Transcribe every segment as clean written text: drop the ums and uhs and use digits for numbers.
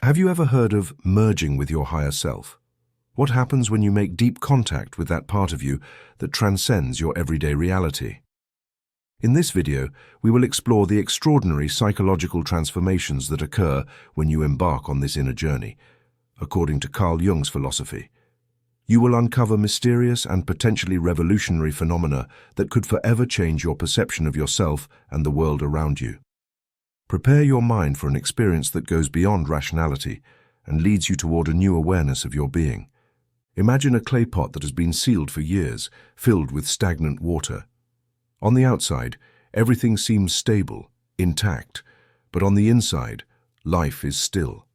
Have you ever heard of merging with your higher self? What happens when you make deep contact with that part of you that transcends your everyday reality? In this video, we will explore the extraordinary psychological transformations that occur when you embark on this inner journey, according to Carl Jung's philosophy. You will uncover mysterious and potentially revolutionary phenomena that could forever change your perception of yourself and the world around you. Prepare your mind for an experience that goes beyond rationality and leads you toward a new awareness of your being. Imagine a clay pot that has been sealed for years, filled with stagnant water. On the outside, everything seems stable, intact, but on the inside, life is still.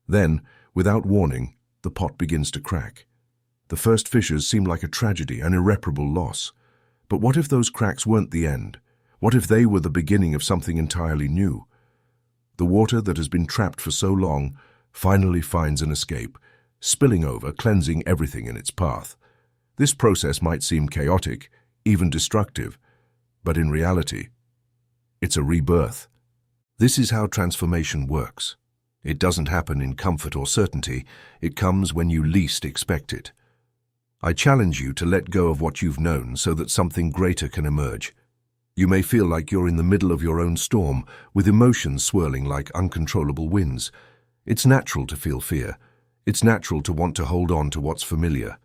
Then, without warning, the pot begins to crack. The first fissures seem like a tragedy, an irreparable loss. But what if those cracks weren't the end? What if they were the beginning of something entirely new? The water that has been trapped for so long finally finds an escape, spilling over, cleansing everything in its path. This process might seem chaotic, even destructive, but in reality, it's a rebirth. This is how transformation works. It doesn't happen in comfort or certainty. It comes when you least expect it. I challenge you to let go of what you've known so that something greater can emerge. You may feel like you're in the middle of your own storm, with emotions swirling like uncontrollable winds. It's natural to feel fear. It's natural to want to hold on to what's familiar.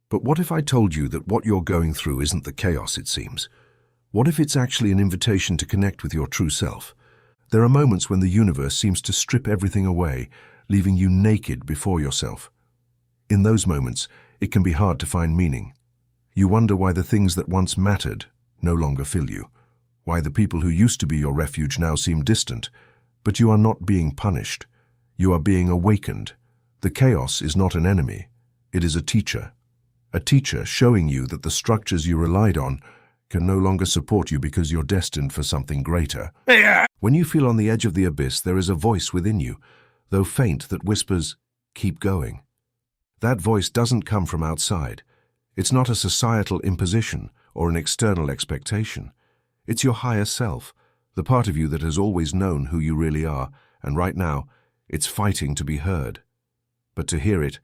But what if I told you that what you're going through isn't the chaos it seems? What if it's actually an invitation to connect with your true self? There are moments when the universe seems to strip everything away, leaving you naked before yourself. In those moments, it can be hard to find meaning. You wonder why the things that once mattered no longer fill you, why the people who used to be your refuge now seem distant. But you are not being punished. You are being awakened. The chaos is not an enemy. It is a teacher showing you that the structures you relied on can no longer support you because you're destined for something greater. When you feel on the edge of the abyss, there is a voice within you, though faint, that whispers, "Keep going." That voice doesn't come from outside. It's not a societal imposition or an external expectation. It's your higher self, the part of you that has always known who you really are, and right now, it's fighting to be heard. But to hear it,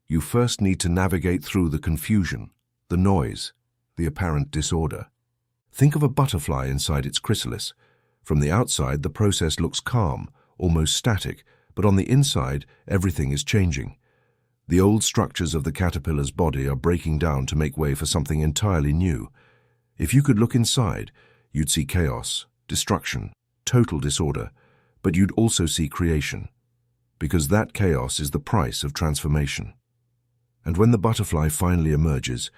you first need to navigate through the confusion, the noise, the apparent disorder. Think of a butterfly inside its chrysalis. From the outside, the process looks calm, almost static, but on the inside, everything is changing. The old structures of the caterpillar's body are breaking down to make way for something entirely new. If you could look inside, you'd see chaos, destruction, total disorder, but you'd also see creation, because that chaos is the price of transformation. And when the butterfly finally emerges,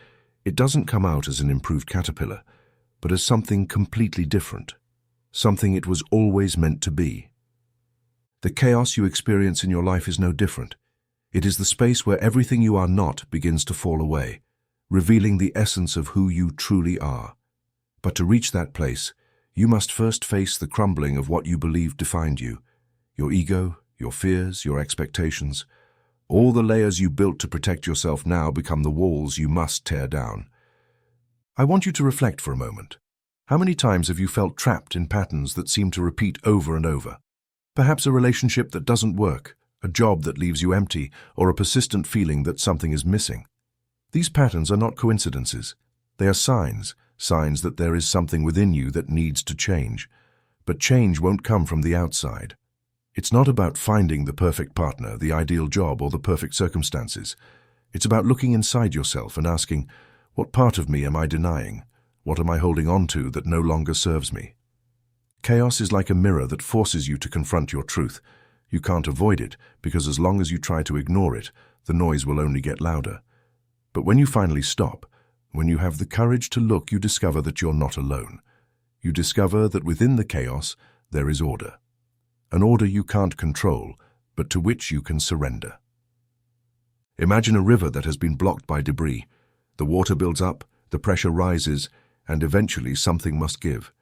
it doesn't come out as an improved caterpillar, but as something completely different, something it was always meant to be. The chaos you experience in your life is no different. It is the space where everything you are not begins to fall away, revealing the essence of who you truly are. But to reach that place, you must first face the crumbling of what you believed defined you, your ego, your fears, your expectations. All the layers you built to protect yourself now become the walls you must tear down. I want you to reflect for a moment. How many times have you felt trapped in patterns that seem to repeat over and over? Perhaps a relationship that doesn't work, a job that leaves you empty, or a persistent feeling that something is missing. These patterns are not coincidences. They are signs that there is something within you that needs to change. But change won't come from the outside. It's not about finding the perfect partner, the ideal job, or the perfect circumstances. It's about looking inside yourself and asking, what part of me am I denying? What am I holding on to that no longer serves me? Chaos is like a mirror that forces you to confront your truth. You can't avoid it, because as long as you try to ignore it, the noise will only get louder. But when you finally stop, when you have the courage to look, you discover that you're not alone. You discover that within the chaos, there is order. An order you can't control, but to which you can surrender. Imagine a river that has been blocked by debris. The water builds up, the pressure rises, and eventually something must give.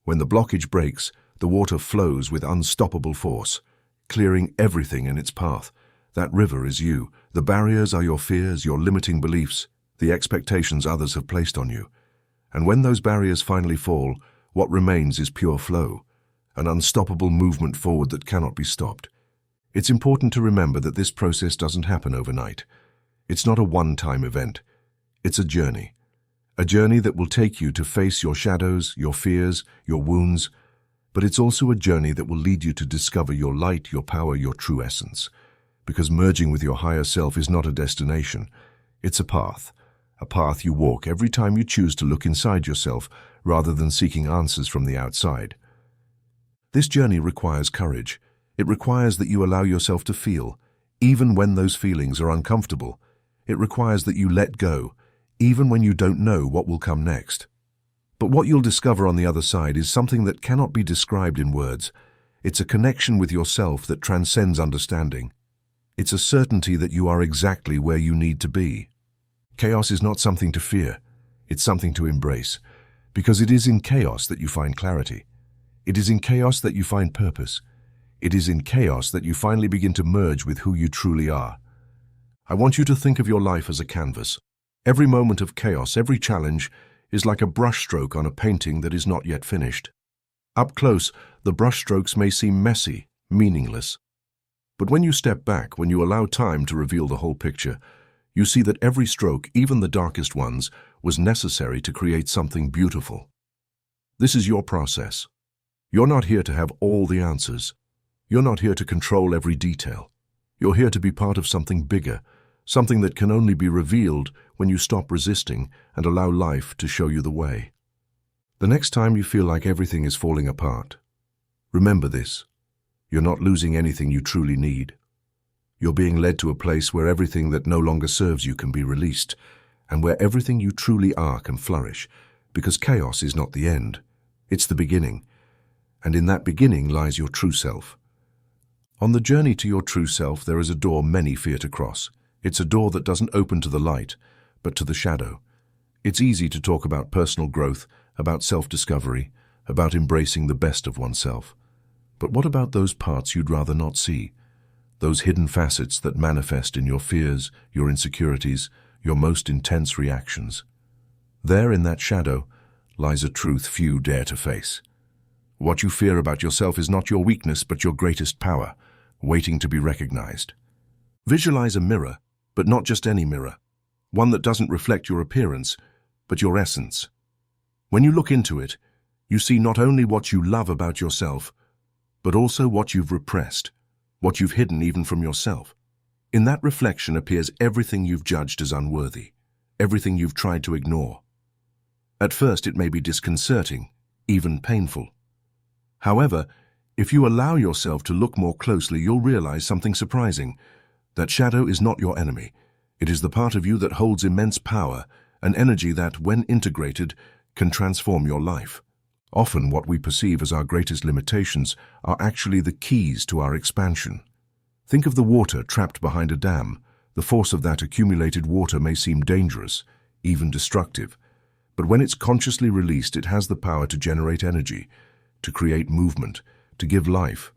When the blockage breaks, the water flows with unstoppable force, clearing everything in its path. That river is you. The barriers are your fears, your limiting beliefs, the expectations others have placed on you. And when those barriers finally fall, what remains is pure flow, an unstoppable movement forward that cannot be stopped. It's important to remember that this process doesn't happen overnight. It's not a one-time event. It's a journey that will take you to face your shadows, your fears, your wounds, but it's also a journey that will lead you to discover your light, your power, your true essence. Because merging with your higher self is not a destination, it's a path you walk every time you choose to look inside yourself rather than seeking answers from the outside. This journey requires courage. It requires that you allow yourself to feel, even when those feelings are uncomfortable. It requires that you let go, even when you don't know what will come next. But what you'll discover on the other side is something that cannot be described in words. It's a connection with yourself that transcends understanding. It's a certainty that you are exactly where you need to be. Chaos is not something to fear. It's something to embrace, because it is in chaos that you find clarity. It is in chaos that you find purpose. It is in chaos that you finally begin to merge with who you truly are. I want you to think of your life as a canvas. Every moment of chaos, every challenge, is like a brushstroke on a painting that is not yet finished. Up close, the brushstrokes may seem messy, meaningless. But when you step back, when you allow time to reveal the whole picture, you see that every stroke, even the darkest ones, was necessary to create something beautiful. This is your process. You're not here to have all the answers. You're not here to control every detail. You're here to be part of something bigger, something that can only be revealed when you stop resisting and allow life to show you the way. The next time you feel like everything is falling apart, remember this: you're not losing anything you truly need. You're being led to a place where everything that no longer serves you can be released, and where everything you truly are can flourish, because chaos is not the end, it's the beginning, and in that beginning lies your true self. On the journey to your true self, there is a door many fear to cross. It's a door that doesn't open to the light, but to the shadow. It's easy to talk about personal growth, about self-discovery, about embracing the best of oneself. But what about those parts you'd rather not see? Those hidden facets that manifest in your fears, your insecurities, your most intense reactions. There in that shadow lies a truth few dare to face. What you fear about yourself is not your weakness, but your greatest power, waiting to be recognized. Visualize a mirror, but not just any mirror. One that doesn't reflect your appearance, but your essence. When you look into it, you see not only what you love about yourself, but also what you've repressed, what you've hidden even from yourself. In that reflection appears everything you've judged as unworthy, everything you've tried to ignore. At first it may be disconcerting, even painful. However, if you allow yourself to look more closely, you'll realize something surprising. That shadow is not your enemy. It is the part of you that holds immense power, an energy that, when integrated, can transform your life. Often what we perceive as our greatest limitations are actually the keys to our expansion. Think of the water trapped behind a dam. The force of that accumulated water may seem dangerous, even destructive. But when it's consciously released, it has the power to generate energy, to create movement, to give life.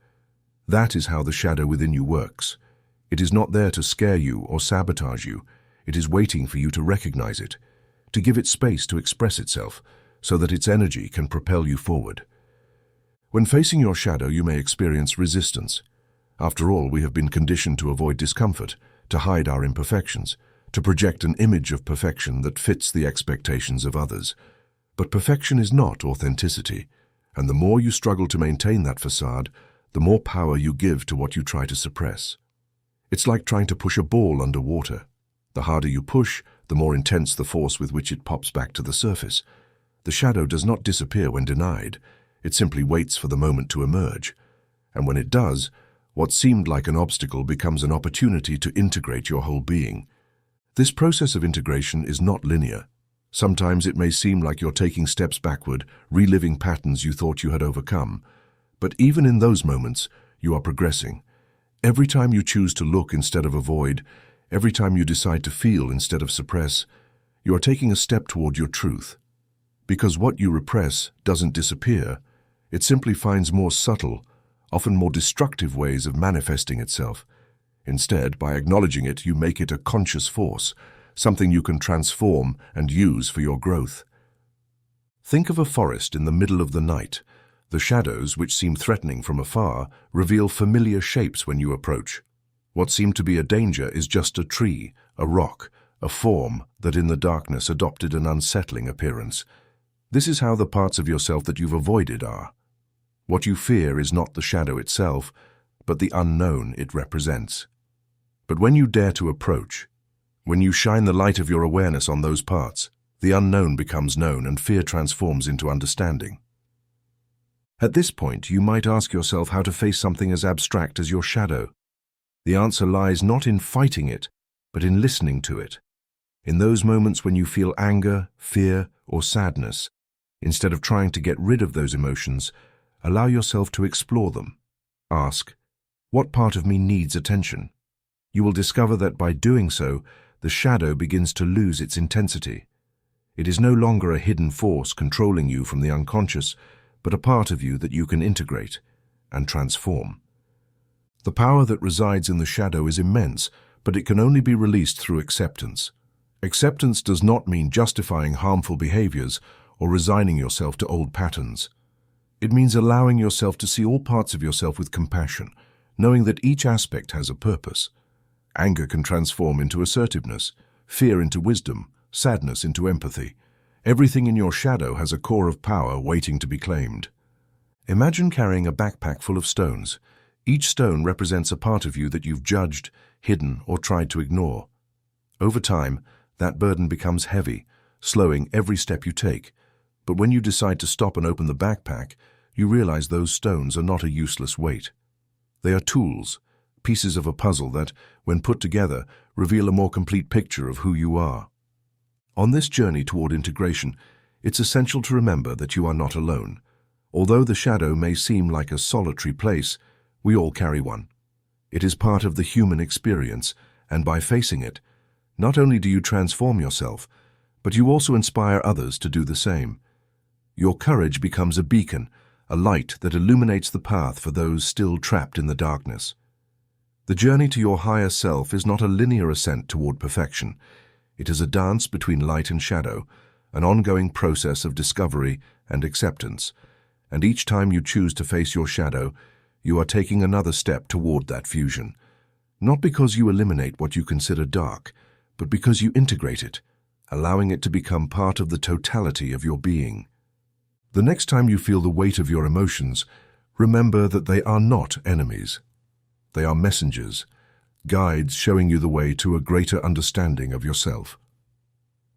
That is how the shadow within you works. It is not there to scare you or sabotage you. It is waiting for you to recognize it, to give it space to express itself, so that its energy can propel you forward. When facing your shadow, you may experience resistance. After all, we have been conditioned to avoid discomfort, to hide our imperfections, to project an image of perfection that fits the expectations of others. But perfection is not authenticity, and the more you struggle to maintain that facade, the more power you give to what you try to suppress. It's like trying to push a ball under water. The harder you push, the more intense the force with which it pops back to the surface. The shadow does not disappear when denied. It simply waits for the moment to emerge. And when it does, what seemed like an obstacle becomes an opportunity to integrate your whole being. This process of integration is not linear. Sometimes it may seem like you're taking steps backward, reliving patterns you thought you had overcome. But even in those moments, you are progressing. Every time you choose to look instead of avoid, every time you decide to feel instead of suppress, you are taking a step toward your truth. Because what you repress doesn't disappear, it simply finds more subtle, often more destructive ways of manifesting itself. Instead, by acknowledging it, you make it a conscious force, something you can transform and use for your growth. Think of a forest in the middle of the night. The shadows, which seem threatening from afar, reveal familiar shapes when you approach. What seemed to be a danger is just a tree, a rock, a form that in the darkness adopted an unsettling appearance. This is how the parts of yourself that you've avoided are. What you fear is not the shadow itself, but the unknown it represents. But when you dare to approach, when you shine the light of your awareness on those parts, the unknown becomes known and fear transforms into understanding. At this point, you might ask yourself how to face something as abstract as your shadow. The answer lies not in fighting it, but in listening to it. In those moments when you feel anger, fear, or sadness, instead of trying to get rid of those emotions, allow yourself to explore them. Ask, what part of me needs attention? You will discover that by doing so, the shadow begins to lose its intensity. It is no longer a hidden force controlling you from the unconscious, but a part of you that you can integrate and transform. The power that resides in the shadow is immense, but it can only be released through acceptance. Acceptance does not mean justifying harmful behaviors or resigning yourself to old patterns. It means allowing yourself to see all parts of yourself with compassion, knowing that each aspect has a purpose. Anger can transform into assertiveness, fear into wisdom, sadness into empathy. Everything in your shadow has a core of power waiting to be claimed. Imagine carrying a backpack full of stones. Each stone represents a part of you that you've judged, hidden, or tried to ignore. Over time, that burden becomes heavy, slowing every step you take. But when you decide to stop and open the backpack, you realize those stones are not a useless weight. They are tools, pieces of a puzzle that, when put together, reveal a more complete picture of who you are. On this journey toward integration, it's essential to remember that you are not alone. Although the shadow may seem like a solitary place, we all carry one. It is part of the human experience, and by facing it, not only do you transform yourself, but you also inspire others to do the same. Your courage becomes a beacon, a light that illuminates the path for those still trapped in the darkness. The journey to your higher self is not a linear ascent toward perfection. It is a dance between light and shadow, an ongoing process of discovery and acceptance. And each time you choose to face your shadow, you are taking another step toward that fusion. Not because you eliminate what you consider dark, but because you integrate it, allowing it to become part of the totality of your being. The next time you feel the weight of your emotions, remember that they are not enemies. They are messengers, guides showing you the way to a greater understanding of yourself.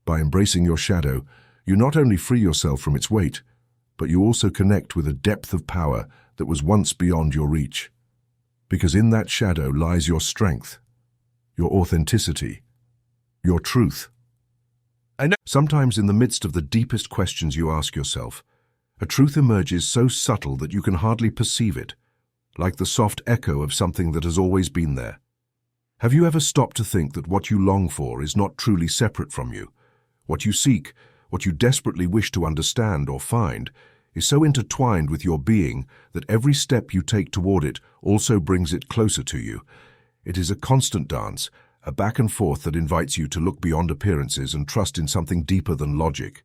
By embracing your shadow, you not only free yourself from its weight, but you also connect with a depth of power that was once beyond your reach. Because in that shadow lies your strength, your authenticity, your truth. Sometimes in the midst of the deepest questions you ask yourself, a truth emerges so subtle that you can hardly perceive it, like the soft echo of something that has always been there. Have you ever stopped to think that what you long for is not truly separate from you? What you seek, what you desperately wish to understand or find, is so intertwined with your being that every step you take toward it also brings it closer to you. It is a constant dance, a back and forth that invites you to look beyond appearances and trust in something deeper than logic.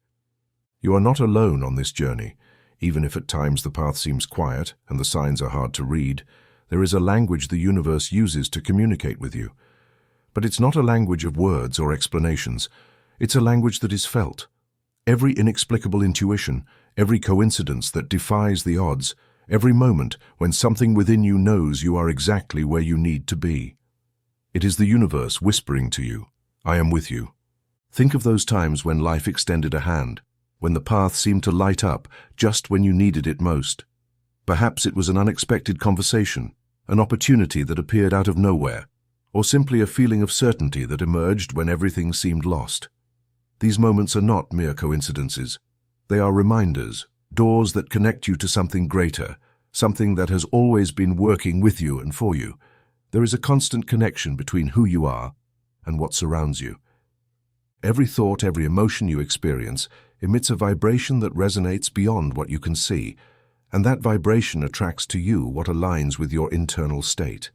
You are not alone on this journey. Even if at times the path seems quiet and the signs are hard to read, there is a language the universe uses to communicate with you. But it's not a language of words or explanations. It's a language that is felt. Every inexplicable intuition, every coincidence that defies the odds, every moment when something within you knows you are exactly where you need to be. It is the universe whispering to you, "I am with you." Think of those times when life extended a hand, when the path seemed to light up just when you needed it most. Perhaps it was an unexpected conversation, an opportunity that appeared out of nowhere, or simply a feeling of certainty that emerged when everything seemed lost. These moments are not mere coincidences. They are reminders, doors that connect you to something greater, something that has always been working with you and for you. There is a constant connection between who you are and what surrounds you. Every thought, every emotion you experience emits a vibration that resonates beyond what you can see, and that vibration attracts to you what aligns with your internal state.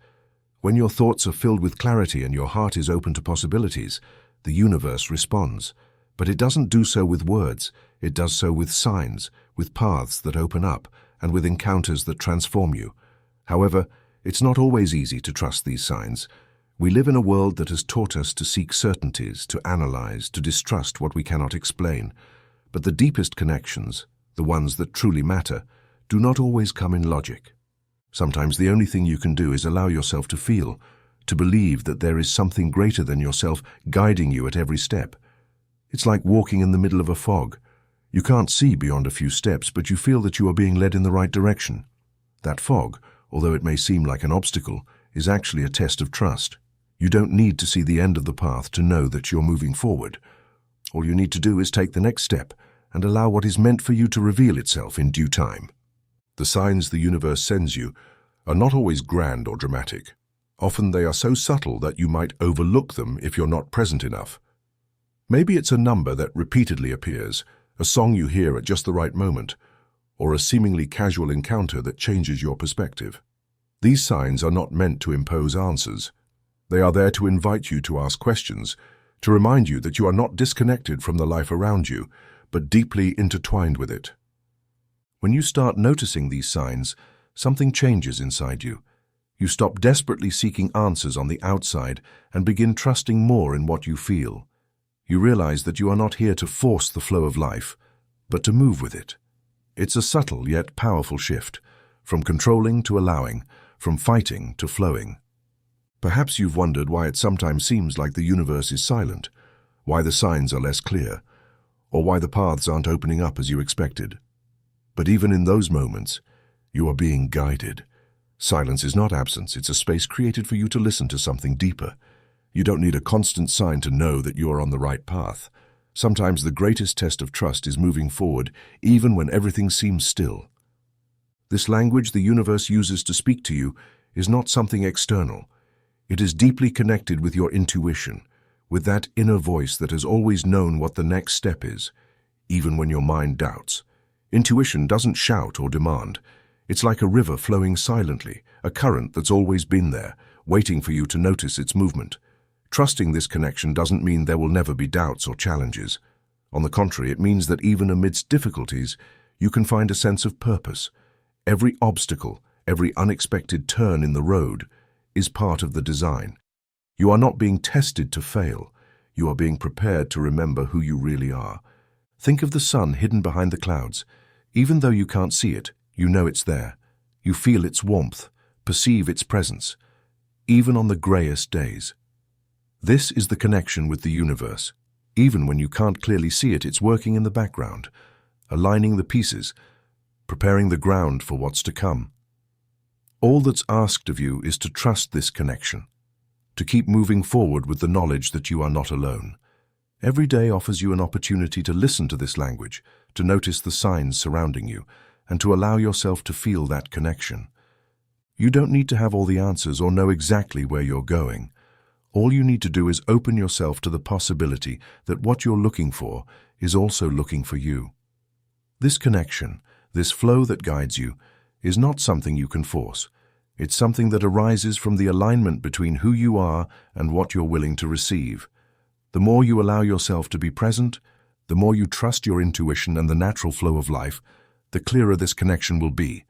When your thoughts are filled with clarity and your heart is open to possibilities, the universe responds. But it doesn't do so with words, it does so with signs, with paths that open up, and with encounters that transform you. However, it's not always easy to trust these signs. We live in a world that has taught us to seek certainties, to analyze, to distrust what we cannot explain. But the deepest connections, the ones that truly matter, do not always come in logic. Sometimes the only thing you can do is allow yourself to feel, to believe that there is something greater than yourself guiding you at every step. It's like walking in the middle of a fog. You can't see beyond a few steps, but you feel that you are being led in the right direction. That fog, although it may seem like an obstacle, is actually a test of trust. You don't need to see the end of the path to know that you're moving forward. All you need to do is take the next step and allow what is meant for you to reveal itself in due time. The signs the universe sends you are not always grand or dramatic. Often they are so subtle that you might overlook them if you're not present enough. Maybe it's a number that repeatedly appears, a song you hear at just the right moment, or a seemingly casual encounter that changes your perspective. These signs are not meant to impose answers. They are there to invite you to ask questions, to remind you that you are not disconnected from the life around you, but deeply intertwined with it. When you start noticing these signs, something changes inside you. You stop desperately seeking answers on the outside and begin trusting more in what you feel. You realize that you are not here to force the flow of life, but to move with it. It's a subtle yet powerful shift, from controlling to allowing, from fighting to flowing. Perhaps you've wondered why it sometimes seems like the universe is silent, why the signs are less clear, or why the paths aren't opening up as you expected. But even in those moments, you are being guided. Silence is not absence, it's a space created for you to listen to something deeper. You don't need a constant sign to know that you are on the right path. Sometimes the greatest test of trust is moving forward, even when everything seems still. This language the universe uses to speak to you is not something external. It is deeply connected with your intuition, with that inner voice that has always known what the next step is, even when your mind doubts. Intuition doesn't shout or demand. It's like a river flowing silently, a current that's always been there, waiting for you to notice its movement. Trusting this connection doesn't mean there will never be doubts or challenges. On the contrary, it means that even amidst difficulties, you can find a sense of purpose. Every obstacle, every unexpected turn in the road is part of the design. You are not being tested to fail. You are being prepared to remember who you really are. Think of the sun hidden behind the clouds. Even though you can't see it, you know it's there. You feel its warmth, perceive its presence, even on the greyest days. This is the connection with the universe. Even when you can't clearly see it, it's working in the background, aligning the pieces, preparing the ground for what's to come. All that's asked of you is to trust this connection, to keep moving forward with the knowledge that you are not alone. Every day offers you an opportunity to listen to this language, to notice the signs surrounding you, and to allow yourself to feel that connection. You don't need to have all the answers or know exactly where you're going. All you need to do is open yourself to the possibility that what you're looking for is also looking for you. This connection, this flow that guides you, is not something you can force. It's something that arises from the alignment between who you are and what you're willing to receive. The more you allow yourself to be present, the more you trust your intuition and the natural flow of life, the clearer this connection will be,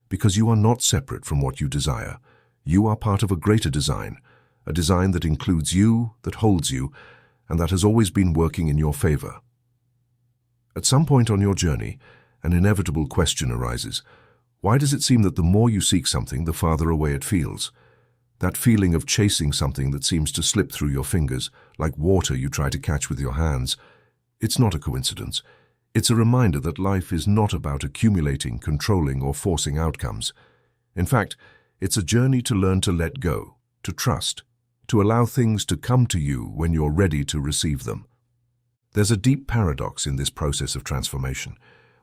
because you are not separate from what you desire. You are part of a greater design, a design that includes you, that holds you, and that has always been working in your favor. At some point on your journey, an inevitable question arises. Why does it seem that the more you seek something, the farther away it feels? That feeling of chasing something that seems to slip through your fingers, like water you try to catch with your hands. It's not a coincidence. It's a reminder that life is not about accumulating, controlling, or forcing outcomes. In fact, it's a journey to learn to let go, to trust, to allow things to come to you when you're ready to receive them. There's a deep paradox in this process of transformation.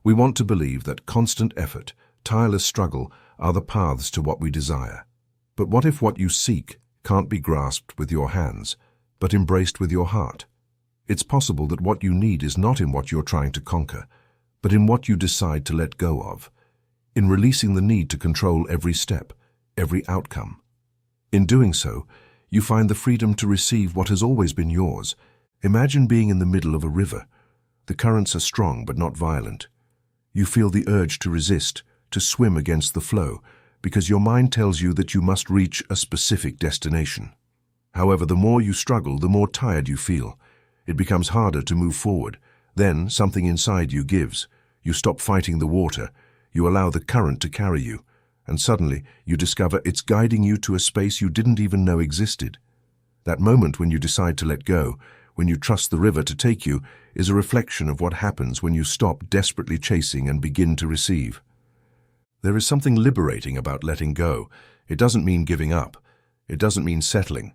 We want to believe that constant effort, tireless struggle are the paths to what we desire. But what if what you seek can't be grasped with your hands, but embraced with your heart? It's possible that what you need is not in what you're trying to conquer, but in what you decide to let go of, in releasing the need to control every step, every outcome. In doing so, you find the freedom to receive what has always been yours. Imagine being in the middle of a river. The currents are strong but not violent. You feel the urge to resist, to swim against the flow, because your mind tells you that you must reach a specific destination. However, the more you struggle, the more tired you feel. It becomes harder to move forward. Then something inside you gives. You stop fighting the water. You allow the current to carry you. And suddenly, you discover it's guiding you to a space you didn't even know existed. That moment when you decide to let go, when you trust the river to take you, is a reflection of what happens when you stop desperately chasing and begin to receive. There is something liberating about letting go. It doesn't mean giving up. It doesn't mean settling.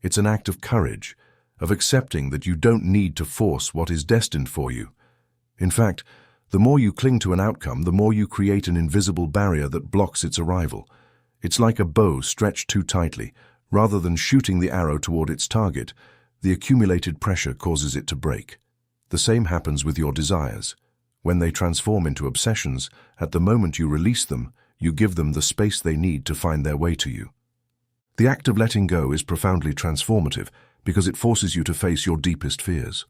It's an act of courage, of accepting that you don't need to force what is destined for you. In fact, the more you cling to an outcome, the more you create an invisible barrier that blocks its arrival. It's like a bow stretched too tightly. Rather than shooting the arrow toward its target, the accumulated pressure causes it to break. The same happens with your desires. When they transform into obsessions, at the moment you release them, you give them the space they need to find their way to you. The act of letting go is profoundly transformative because it forces you to face your deepest fears.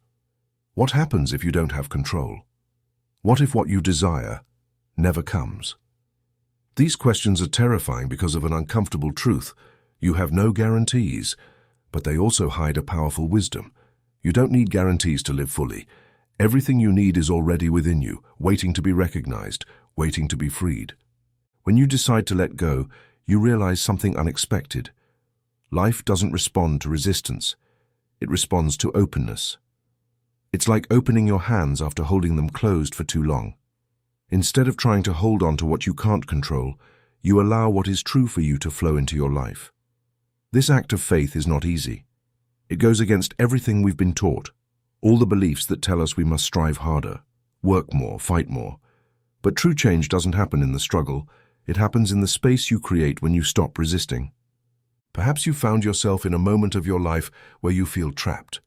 What happens if you don't have control? What if what you desire never comes? These questions are terrifying because of an uncomfortable truth. You have no guarantees, but they also hide a powerful wisdom. You don't need guarantees to live fully. Everything you need is already within you, waiting to be recognized, waiting to be freed. When you decide to let go, you realize something unexpected. Life doesn't respond to resistance. It responds to openness. It's like opening your hands after holding them closed for too long. Instead of trying to hold on to what you can't control, you allow what is true for you to flow into your life. This act of faith is not easy. It goes against everything we've been taught, all the beliefs that tell us we must strive harder, work more, fight more. But true change doesn't happen in the struggle. It happens in the space you create when you stop resisting. Perhaps you found yourself in a moment of your life where you feel trapped,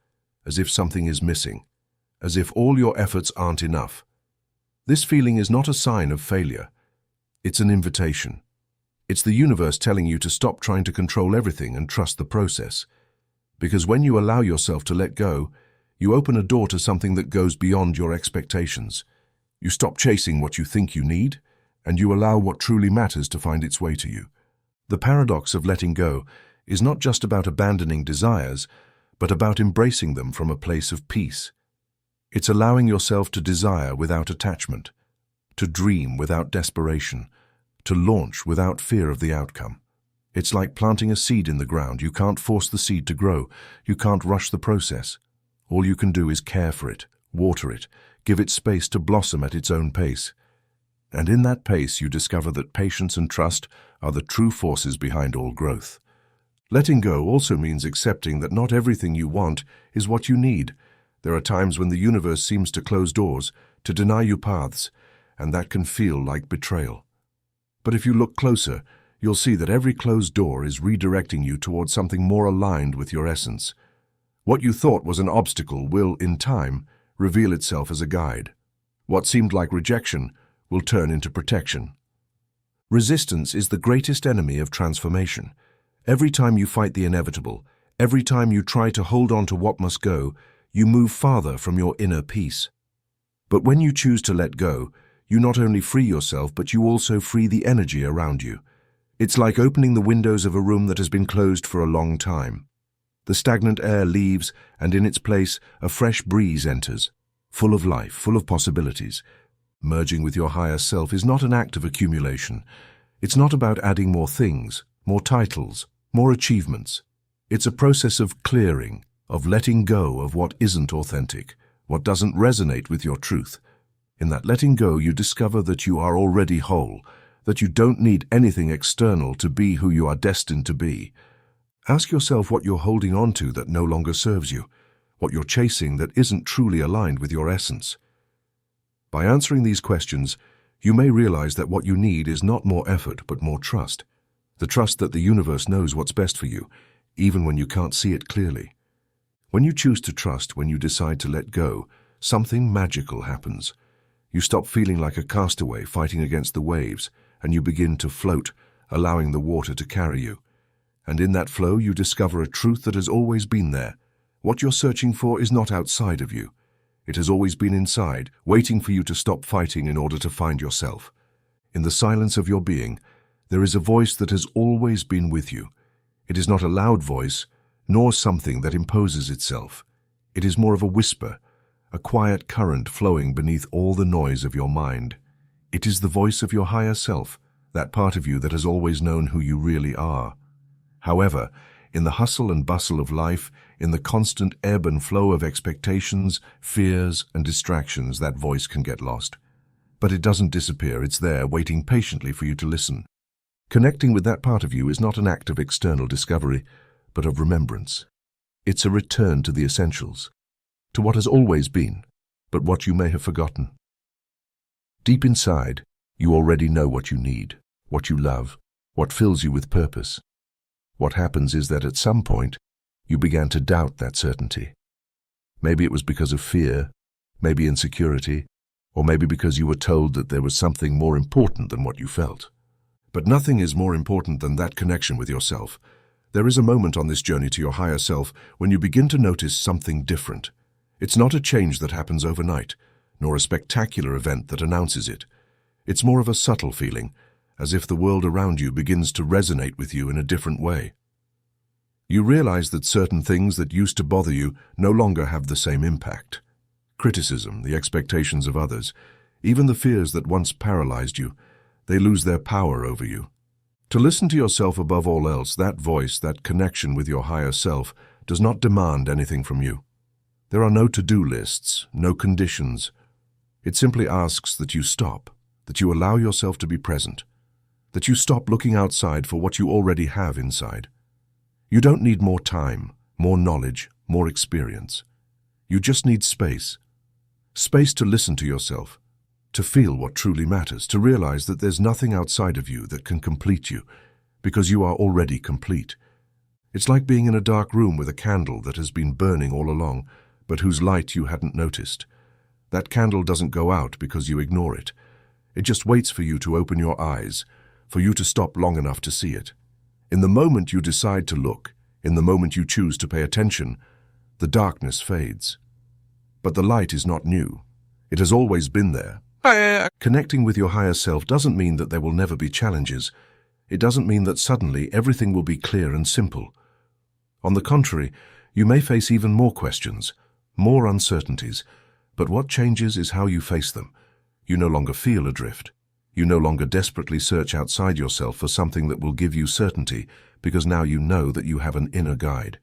as if something is missing, as if all your efforts aren't enough. This feeling is not a sign of failure. It's an invitation. It's the universe telling you to stop trying to control everything and trust the process. Because when you allow yourself to let go, you open a door to something that goes beyond your expectations. You stop chasing what you think you need, and you allow what truly matters to find its way to you. The paradox of letting go is not just about abandoning desires, but about embracing them from a place of peace. It's allowing yourself to desire without attachment, to dream without desperation, to launch without fear of the outcome. It's like planting a seed in the ground. You can't force the seed to grow. You can't rush the process. All you can do is care for it, water it, give it space to blossom at its own pace. And in that pace, you discover that patience and trust are the true forces behind all growth. Letting go also means accepting that not everything you want is what you need. There are times when the universe seems to close doors, to deny you paths, and that can feel like betrayal. But if you look closer, you'll see that every closed door is redirecting you towards something more aligned with your essence. What you thought was an obstacle will, in time, reveal itself as a guide. What seemed like rejection will turn into protection. Resistance is the greatest enemy of transformation. Every time you fight the inevitable, every time you try to hold on to what must go, you move farther from your inner peace. But when you choose to let go, you not only free yourself, but you also free the energy around you. It's like opening the windows of a room that has been closed for a long time. The stagnant air leaves, and in its place, a fresh breeze enters, full of life, full of possibilities. Merging with your higher self is not an act of accumulation. It's not about adding more things, more titles, more achievements. It's a process of clearing, of letting go of what isn't authentic, what doesn't resonate with your truth. In that letting go, you discover that you are already whole, that you don't need anything external to be who you are destined to be. Ask yourself what you're holding on to that no longer serves you, what you're chasing that isn't truly aligned with your essence. By answering these questions, you may realize that what you need is not more effort, but more trust. The trust that the universe knows what's best for you, even when you can't see it clearly. When you choose to trust, when you decide to let go, something magical happens. You stop feeling like a castaway fighting against the waves, and you begin to float, allowing the water to carry you. And in that flow, you discover a truth that has always been there. What you're searching for is not outside of you. It has always been inside, waiting for you to stop fighting in order to find yourself. in the silence of your being, there is a voice that has always been with you. It is not a loud voice, nor something that imposes itself. It is more of a whisper, a quiet current flowing beneath all the noise of your mind. It is the voice of your higher self, that part of you that has always known who you really are. However, in the hustle and bustle of life, in the constant ebb and flow of expectations, fears, and distractions, that voice can get lost. But it doesn't disappear. It's there, waiting patiently for you to listen. Connecting with that part of you is not an act of external discovery, but of remembrance. It's a return to the essentials, to what has always been, but what you may have forgotten. Deep inside, you already know what you need, what you love, what fills you with purpose. What happens is that at some point, you began to doubt that certainty. Maybe it was because of fear, maybe insecurity, or maybe because you were told that there was something more important than what you felt. But nothing is more important than that connection with yourself. There is a moment on this journey to your higher self when you begin to notice something different. It's not a change that happens overnight, nor a spectacular event that announces it. It's more of a subtle feeling, as if the world around you begins to resonate with you in a different way. You realize that certain things that used to bother you no longer have the same impact. Criticism, the expectations of others, even the fears that once paralyzed you, they lose their power over you. To listen to yourself above all else, that voice, that connection with your higher self, does not demand anything from you. There are no to-do lists, no conditions. It simply asks that you stop, that you allow yourself to be present, that you stop looking outside for what you already have inside. You don't need more time, more knowledge, more experience. You just need space. Space to listen to yourself, to feel what truly matters, to realize that there's nothing outside of you that can complete you, because you are already complete. It's like being in a dark room with a candle that has been burning all along, but whose light you hadn't noticed. That candle doesn't go out because you ignore it. It just waits for you to open your eyes, for you to stop long enough to see it. In the moment you decide to look, in the moment you choose to pay attention, the darkness fades. But the light is not new. It has always been there. Connecting with your higher self doesn't mean that there will never be challenges. It doesn't mean that suddenly everything will be clear and simple. On the contrary, you may face even more questions, more uncertainties, but what changes is how you face them. You no longer feel adrift. You no longer desperately search outside yourself for something that will give you certainty, because now you know that you have an inner guide,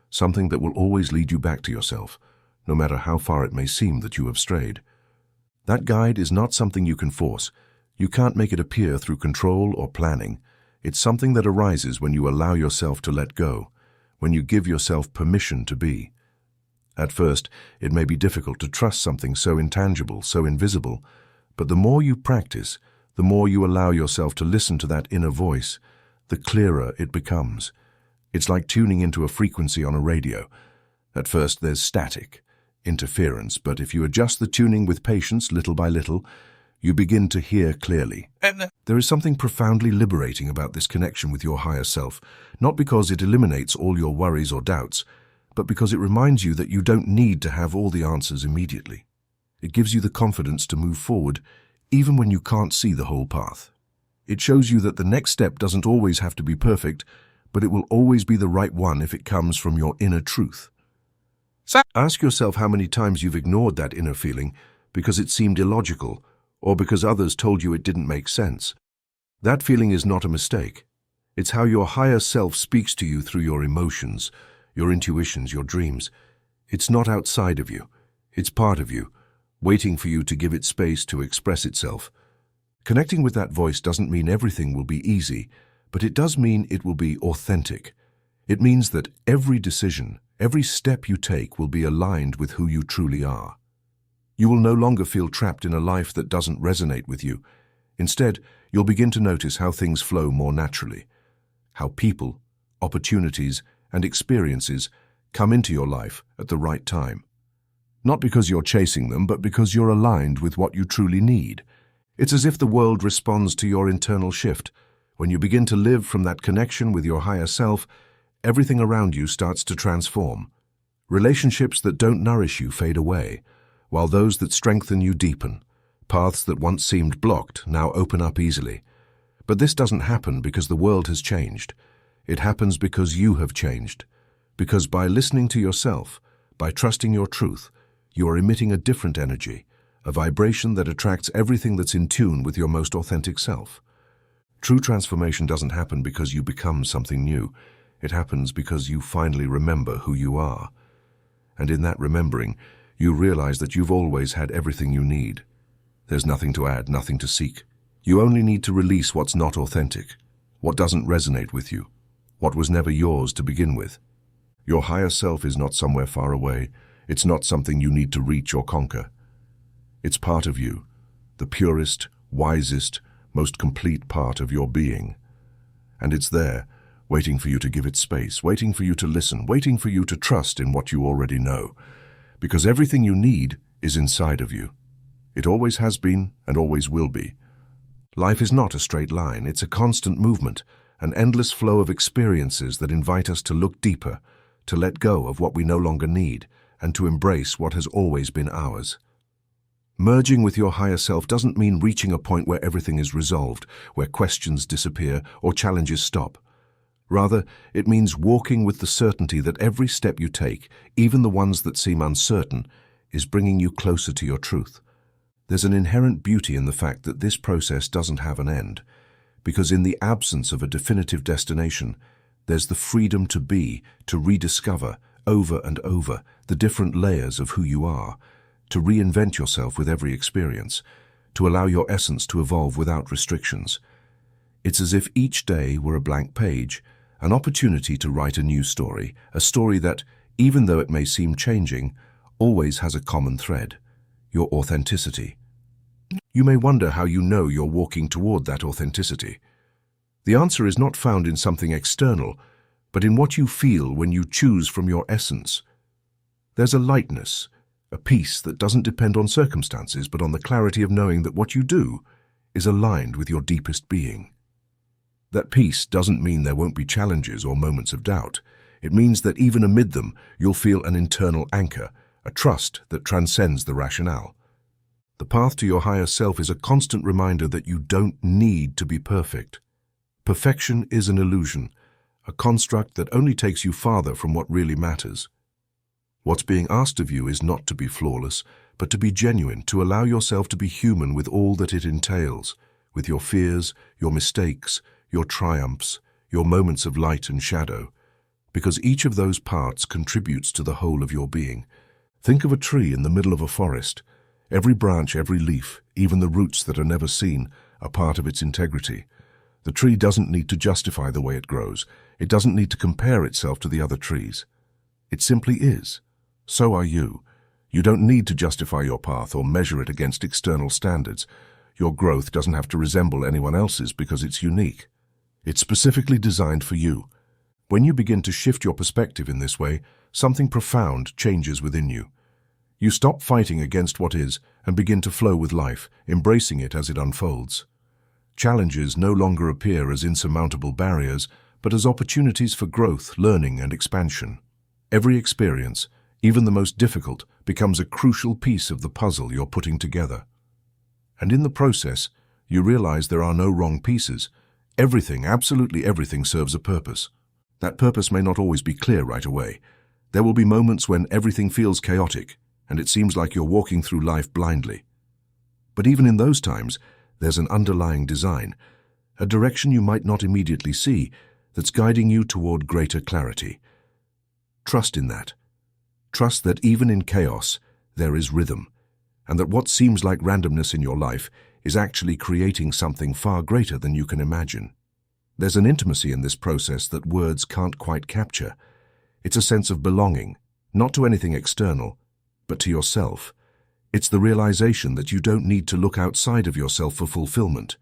something that will always lead you back to yourself, no matter how far it may seem that you have strayed. That guide is not something you can force. You can't make it appear through control or planning. It's something that arises when you allow yourself to let go, when you give yourself permission to be. At first, it may be difficult to trust something so intangible, so invisible, but the more you practice, the more you allow yourself to listen to that inner voice, the clearer it becomes. It's like tuning into a frequency on a radio. At first, there's static, interference, but if you adjust the tuning with patience little by little, you begin to hear clearly. There is something profoundly liberating about this connection with your higher self, not because it eliminates all your worries or doubts, but because it reminds you that you don't need to have all the answers immediately. It gives you the confidence to move forward, even when you can't see the whole path. It shows you that the next step doesn't always have to be perfect, but it will always be the right one if it comes from your inner truth. Ask yourself how many times you've ignored that inner feeling because it seemed illogical, or because others told you it didn't make sense. That feeling is not a mistake. It's how your higher self speaks to you through your emotions, your intuitions, your dreams. It's not outside of you. It's part of you, waiting for you to give it space to express itself. Connecting with that voice doesn't mean everything will be easy, but it does mean it will be authentic. It means that every decision, every step you take will be aligned with who you truly are. You will no longer feel trapped in a life that doesn't resonate with you. Instead, you'll begin to notice how things flow more naturally, how people, opportunities, and experiences come into your life at the right time. Not because you're chasing them, but because you're aligned with what you truly need. It's as if the world responds to your internal shift. When you begin to live from that connection with your higher self, everything around you starts to transform. Relationships that don't nourish you fade away, while those that strengthen you deepen. Paths that once seemed blocked now open up easily. But this doesn't happen because the world has changed. It happens because you have changed. Because by listening to yourself, by trusting your truth, you are emitting a different energy, a vibration that attracts everything that's in tune with your most authentic self. True transformation doesn't happen because you become something new. It happens because you finally remember who you are. And in that remembering, you realize that you've always had everything you need. There's nothing to add, nothing to seek. You only need to release what's not authentic, what doesn't resonate with you, what was never yours to begin with. Your higher self is not somewhere far away. It's not something you need to reach or conquer. It's part of you, the purest, wisest, most complete part of your being. And it's there, waiting for you to give it space, waiting for you to listen, waiting for you to trust in what you already know. Because everything you need is inside of you. It always has been and always will be. Life is not a straight line. It's a constant movement, an endless flow of experiences that invite us to look deeper, to let go of what we no longer need, and to embrace what has always been ours. Merging with your higher self doesn't mean reaching a point where everything is resolved, where questions disappear or challenges stop. Rather, it means walking with the certainty that every step you take, even the ones that seem uncertain, is bringing you closer to your truth. There's an inherent beauty in the fact that this process doesn't have an end, because in the absence of a definitive destination, there's the freedom to be, to rediscover, over and over, the different layers of who you are, to reinvent yourself with every experience, to allow your essence to evolve without restrictions. It's as if each day were a blank page, an opportunity to write a new story, a story that, even though it may seem changing, always has a common thread: your authenticity. You may wonder how you know you're walking toward that authenticity. The answer is not found in something external, but in what you feel when you choose from your essence. There's a lightness, a peace that doesn't depend on circumstances, but on the clarity of knowing that what you do is aligned with your deepest being. That peace doesn't mean there won't be challenges or moments of doubt. It means that even amid them, you'll feel an internal anchor, a trust that transcends the rationale. The path to your higher self is a constant reminder that you don't need to be perfect. Perfection is an illusion, a construct that only takes you farther from what really matters. What's being asked of you is not to be flawless, but to be genuine, to allow yourself to be human with all that it entails, with your fears, your mistakes, your triumphs, your moments of light and shadow, because each of those parts contributes to the whole of your being. Think of a tree in the middle of a forest. Every branch, every leaf, even the roots that are never seen, are part of its integrity. The tree doesn't need to justify the way it grows. It doesn't need to compare itself to the other trees. It simply is. So are you. You don't need to justify your path or measure it against external standards. Your growth doesn't have to resemble anyone else's because it's unique. It's specifically designed for you. When you begin to shift your perspective in this way, something profound changes within you. You stop fighting against what is and begin to flow with life, embracing it as it unfolds. Challenges no longer appear as insurmountable barriers, but as opportunities for growth, learning, and expansion. Every experience, even the most difficult, becomes a crucial piece of the puzzle you're putting together. And in the process, you realize there are no wrong pieces. Everything, absolutely everything, serves a purpose. That purpose may not always be clear right away. There will be moments when everything feels chaotic, and it seems like you're walking through life blindly. But even in those times, there's an underlying design, a direction you might not immediately see, that's guiding you toward greater clarity. Trust in that. Trust that even in chaos, there is rhythm, and that what seems like randomness in your life is actually creating something far greater than you can imagine. There's an intimacy in this process that words can't quite capture. It's a sense of belonging, not to anything external, but to yourself. It's the realization that you don't need to look outside of yourself for fulfillment.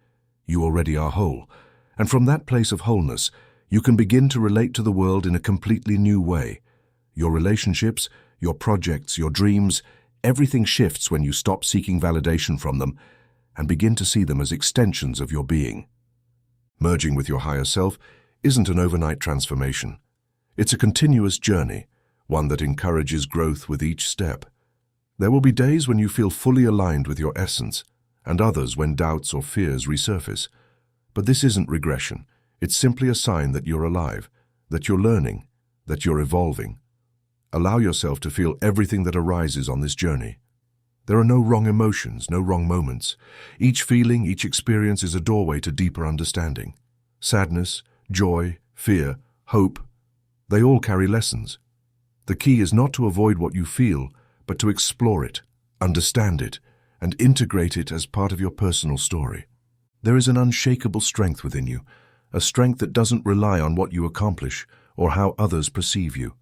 You already are whole, and from that place of wholeness, you can begin to relate to the world in a completely new way. Your relationships, your projects, your dreams, everything shifts when you stop seeking validation from them and begin to see them as extensions of your being. Merging with your higher self isn't an overnight transformation. It's a continuous journey, one that encourages growth with each step. There will be days when you feel fully aligned with your essence, and others when doubts or fears resurface. But this isn't regression. It's simply a sign that you're alive, that you're learning, that you're evolving. Allow yourself to feel everything that arises on this journey. There are no wrong emotions, no wrong moments. Each feeling, each experience is a doorway to deeper understanding. Sadness, joy, fear, hope, they all carry lessons. The key is not to avoid what you feel, but to explore it, understand it, and integrate it as part of your personal story. There is an unshakable strength within you, a strength that doesn't rely on what you accomplish or how others perceive you.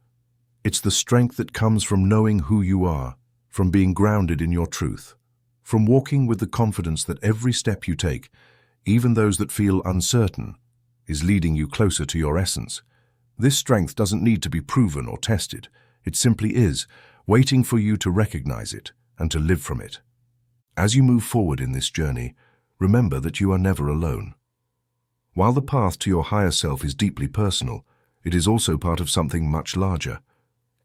It's the strength that comes from knowing who you are, from being grounded in your truth, from walking with the confidence that every step you take, even those that feel uncertain, is leading you closer to your essence. This strength doesn't need to be proven or tested. It simply is, waiting for you to recognize it and to live from it. As you move forward in this journey, remember that you are never alone. While the path to your higher self is deeply personal, it is also part of something much larger.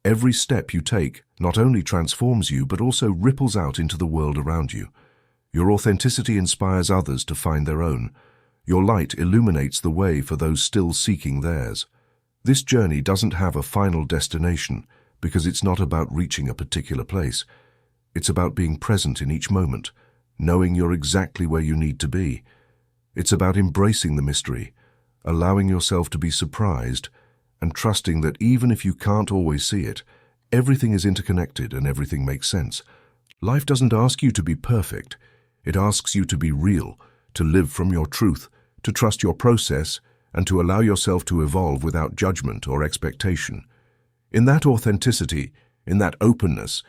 Every step you take not only transforms you, but also ripples out into the world around you. Your authenticity inspires others to find their own. Your light illuminates the way for those still seeking theirs. This journey doesn't have a final destination because it's not about reaching a particular place. It's about being present in each moment, knowing you're exactly where you need to be. It's about embracing the mystery, allowing yourself to be surprised, and trusting that even if you can't always see it, everything is interconnected and everything makes sense. Life doesn't ask you to be perfect. It asks you to be real, to live from your truth, to trust your process, and to allow yourself to evolve without judgment or expectation. In that authenticity, in that openness,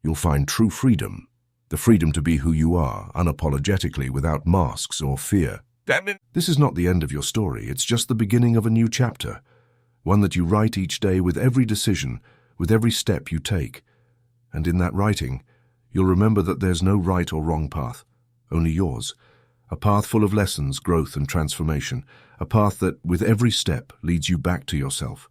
you'll find true freedom, the freedom to be who you are, unapologetically, without masks or fear. This is not the end of your story, it's just the beginning of a new chapter, one that you write each day with every decision, with every step you take. And in that writing, you'll remember that there's no right or wrong path, only yours. A path full of lessons, growth and transformation. A path that, with every step, leads you back to yourself.